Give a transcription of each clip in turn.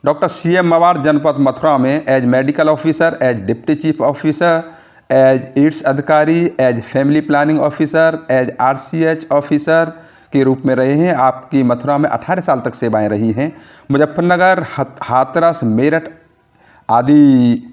Doctor CM मवार जनपद मथुरा में as medical officer, as deputy chief officer, as AIDS अधिकारी, as family planning officer, as RCH officer के रूप में रहे हैं। आपकी मथुरा में 18 साल तक सेवाएं रही हैं। मुजफ्फरनगर, हाथरस, मेरठ आदि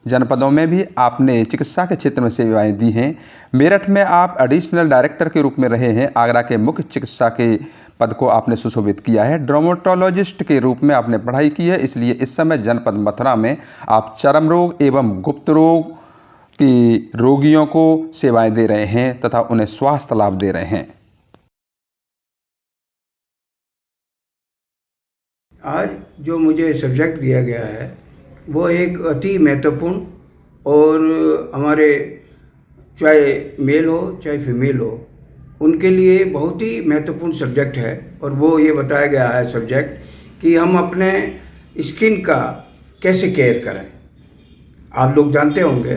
जनपदों में भी आपने चिकित्सा के क्षेत्र में सेवाएं दी हैं। मेरठ में आप एडिशनल डायरेक्टर के रूप में रहे हैं। आगरा के मुख्य चिकित्सा के पद को आपने सुशोभित किया है। डर्मेटोलॉजिस्ट के रूप में आपने पढ़ाई की है, इसलिए इस समय जनपद मथुरा में आप चर्म रोग एवं गुप्त रोग की रोगियों को सेवाएं दे रहे हैं तथा उन्हें स्वास्थ्य लाभ दे रहे हैं। आज जो मुझे सब्जेक्ट दिया गया है वो एक अति महत्वपूर्ण और हमारे चाहे मेल हो चाहे फीमेल हो उनके लिए बहुत ही महत्वपूर्ण सब्जेक्ट है। और वो ये बताया गया है सब्जेक्ट कि हम अपने स्किन का कैसे केयर करें। आप लोग जानते होंगे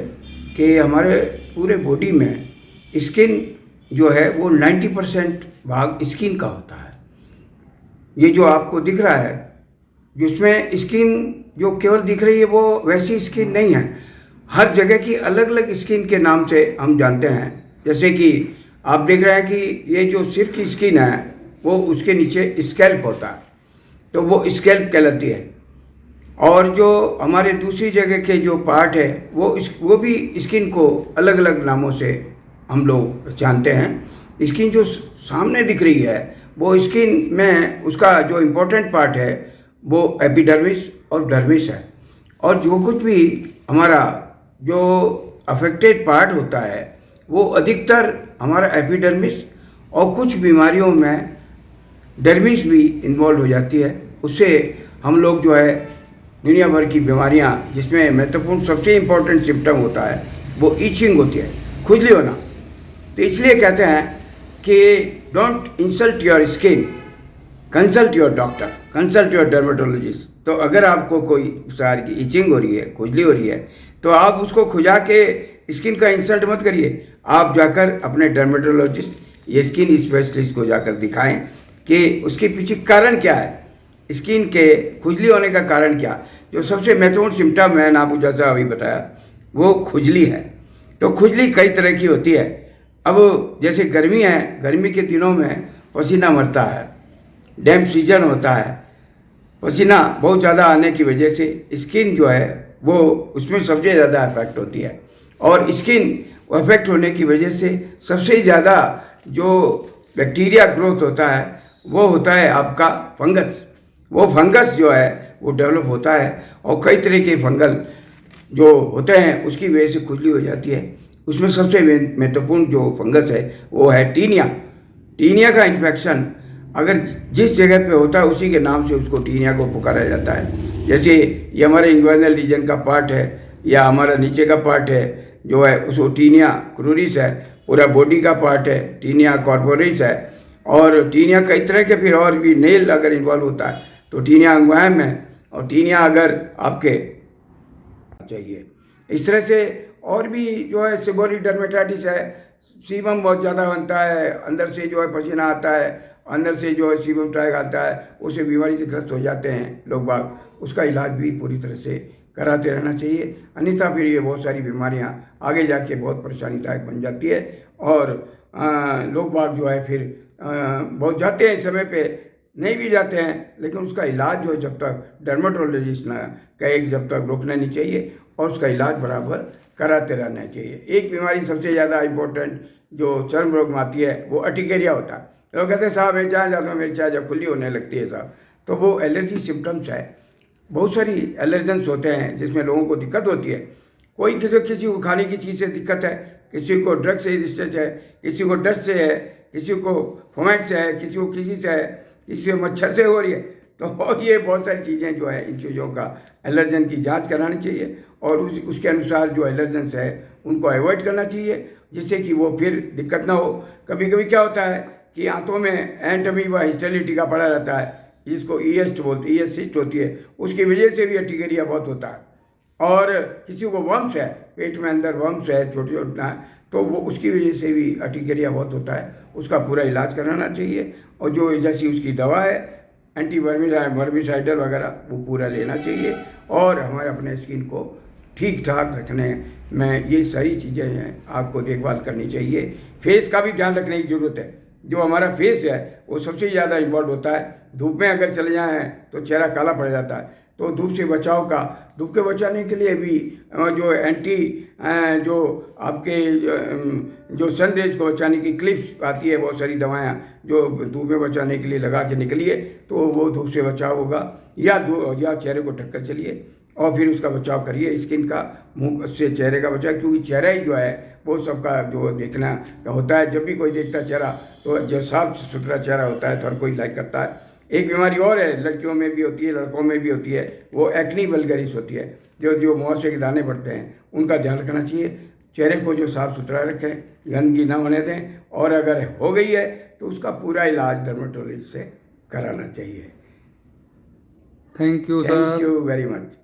कि हमारे पूरे बॉडी में स्किन जो है वो 90% भाग स्किन का होता है। ये जो आपको दिख रहा है जिसमें स्किन जो केवल दिख रही है वो वैसी स्किन नहीं है। हर जगह की अलग अलग स्किन के नाम से हम जानते हैं। जैसे कि आप देख रहे हैं कि ये जो सिर की स्किन है वो उसके नीचे स्कैल्प होता है, तो वो स्कैल्प कहलाती है। और जो हमारे दूसरी जगह के जो पार्ट है वो भी स्किन को अलग अलग नामों से हम लोग जानते हैं। स्किन जो सामने दिख रही है वो स्किन में उसका जो इम्पोर्टेंट पार्ट है वो एपिडर्मिस और डर्मिस है। और जो कुछ भी हमारा जो अफेक्टेड पार्ट होता है वो अधिकतर हमारा एपिडर्मिस और कुछ बीमारियों में डर्मिस भी इन्वॉल्व हो जाती है। उससे हम लोग जो है दुनिया भर की बीमारियां जिसमें महत्वपूर्ण सबसे इम्पोर्टेंट सिम्टम होता है वो ईचिंग होती है, खुजली होना। तो इसलिए कहते हैं कि don't insult your skin, consult your doctor, consult your dermatologist. तो अगर आपको कोई प्रकार की इचिंग हो रही है, खुजली हो रही है, तो आप उसको खुजा के स्किन का इंसल्ट मत करिए। आप जाकर अपने डर्मेटोलॉजिस्ट या स्किन स्पेशलिस्ट को जाकर दिखाएं कि उसके पीछे कारण क्या है, स्किन के खुजली होने का कारण क्या। जो सबसे महत्वपूर्ण सिम्टम है ना, आपको जैसा अभी बताया, वो खुजली है। तो खुजली कई तरह की होती है। अब जैसे गर्मी है, गर्मी के दिनों में पसीना मरता है, डैम्प सीजन होता है, पसीना बहुत ज़्यादा आने की वजह से स्किन जो है वो उसमें सबसे ज़्यादा इफेक्ट होती है। और स्किन इफेक्ट होने की वजह से सबसे ज़्यादा जो बैक्टीरिया ग्रोथ होता है वो होता है आपका फंगस। वो फंगस जो है वो डेवलप होता है और कई तरह के फंगल जो होते हैं उसकी वजह से खुजली हो जाती है। उसमें सबसे महत्वपूर्ण जो फंगस है वो है टीनिया। टीनिया का इन्फेक्शन अगर जिस जगह पे होता है उसी के नाम से उसको टीनिया को पुकारा जाता है। जैसे ये हमारे इंग्वाइनल रीजन का पार्ट है या हमारा नीचे का पार्ट है जो है उसको टीनिया क्रूरिस है। पूरा बॉडी का पार्ट है टीनिया कॉर्पोरिस है। और टीनिया कई तरह के फिर और भी नेल अगर इन्वॉल्व होता है तो टीनिया अंगवायम है। और टीनिया अगर आपके चाहिए इस तरह से और भी जो है सेबोरिक डर्मेटाइटिस है। सीबम बहुत ज़्यादा बनता है, अंदर से जो है पसीना आता है, अंदर से जो है सीबम ट्रैक आता है, उसे बीमारी से ग्रस्त हो जाते हैं लोग बाग। उसका इलाज भी पूरी तरह से कराते रहना चाहिए, अन्यथा फिर ये बहुत सारी बीमारियां आगे जाके बहुत परेशानीदायक बन जाती है। और लोग बाग जो है फिर बहुत जाते हैं, इस समय पे नहीं भी जाते हैं, लेकिन उसका इलाज जो है जब तक डर्मेटोलॉजिस्ट ना कहे जब तक रोकना नहीं चाहिए और उसका इलाज बराबर कराते रहना चाहिए। एक बीमारी सबसे ज़्यादा इम्पोर्टेंट जो चर्म रोग में आती है वो अर्टिकेरिया होता है। लोग कहते हैं साहब ये चाय ज़्यादा मेरी चाय जब खुली होने लगती है साहब, तो वो एलर्जी सिम्टम्स है। बहुत सारी एलर्जेंस होते हैं जिसमें लोगों को दिक्कत होती है। कोई किसी को खाने की चीज़ से दिक्कत है, किसी को ड्रग से डिस्टर्ब है, किसी को डस्ट से है, किसी को फोमेट से है, किसी को किसी से है, किसी को मच्छर से हो रही है। तो ये बहुत सारी चीज़ें जो है इन चीज़ों का एलर्जन की जांच करानी चाहिए और उसके अनुसार जो एलर्जेंस है उनको अवॉइड करना चाहिए जिससे कि वो फिर दिक्कत ना हो। कभी कभी क्या होता है कि आंतों में एंटमीबा हिस्टेलिटिका पड़ा रहता है जिसको ईएस्ट बोलते, ईएस्ट सिस्ट होती है, उसकी वजह से भी अर्टिकेरिया बहुत होता है। और किसी को वम्स है, पेट में अंदर वम्स है छोटे छोटा, तो वो उसकी वजह से भी अर्टिकेरिया बहुत होता है। उसका पूरा इलाज कराना चाहिए और जो जैसी उसकी दवा है एंटी वर्मिसाइडल वगैरह वो पूरा लेना चाहिए। और हमारे अपने स्किन को ठीक ठाक रखने में ये सारी चीज़ें हैं, आपको देखभाल करनी चाहिए। फेस का भी ध्यान रखने की ज़रूरत है। जो हमारा फेस है वो सबसे ज़्यादा इन्वॉल्व होता है। धूप में अगर चले जाएँ तो चेहरा काला पड़ जाता है। तो धूप से बचाव का, धूप के बचाने के लिए भी जो एंटी जो आपके जो सन रेज को बचाने की क्लिप्स आती है, बहुत सारी दवाएं जो धूप में बचाने के लिए लगा के निकलिए तो वो धूप से बचाव होगा। या चेहरे को ढककर चलिए और फिर उसका बचाव करिए, स्किन का, मुंह से चेहरे का बचाव, क्योंकि चेहरा ही जो है वो सबका जो देखना होता है। जब भी कोई देखता है चेहरा तो जो साफ सुथरा चेहरा होता है तो हर कोई लाइक करता है। एक बीमारी और है, लड़कियों में भी होती है, लड़कों में भी होती है, वो एक्नी वल्गरिस होती है। जो मुहासे के दाने पड़ते हैं उनका ध्यान रखना चाहिए। चेहरे को जो साफ़ सुथरा रखें, गंदगी ना होने दें, और अगर हो गई है तो उसका पूरा इलाज डर्मेटोलॉजिस्ट से कराना चाहिए। Thank you sir. Thank you very much.